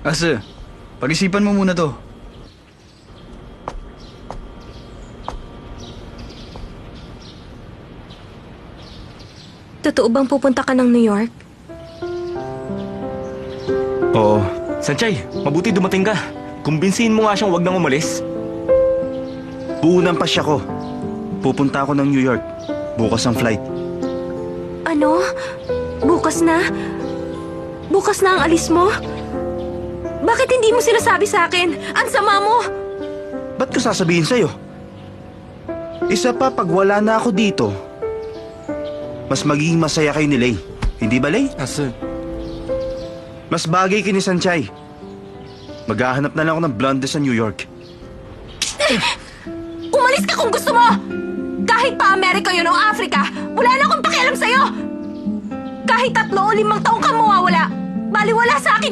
Asa, pag-isipan mo muna to. Totoo bang pupunta ka ng New York? Oo. Sanchay, mabuti dumating ka. Kumbinsihin mo nga siyang wag nang umalis. Buo ng pasya ko. Pupunta ako ng New York. Bukas ang flight. Ano? Bukas na? Bukas na ang alis mo? Bakit hindi mo sinasabi sa akin? Ang sama mo! Ba't ko sasabihin sa'yo? Isa pa, pag wala na ako dito, mas magiging masaya kayo ni Lay. Hindi ba, Lay? Asa? Mas bagay kay ni Sanchay. Maghahanap na lang ako ng blonde sa New York. Umalis ka kung gusto mo! Kahit pa Amerika yun o Africa, wala na akong pakialam sa'yo! Kahit 3 o 5 taong ka mawawala, baliwala sa akin yun!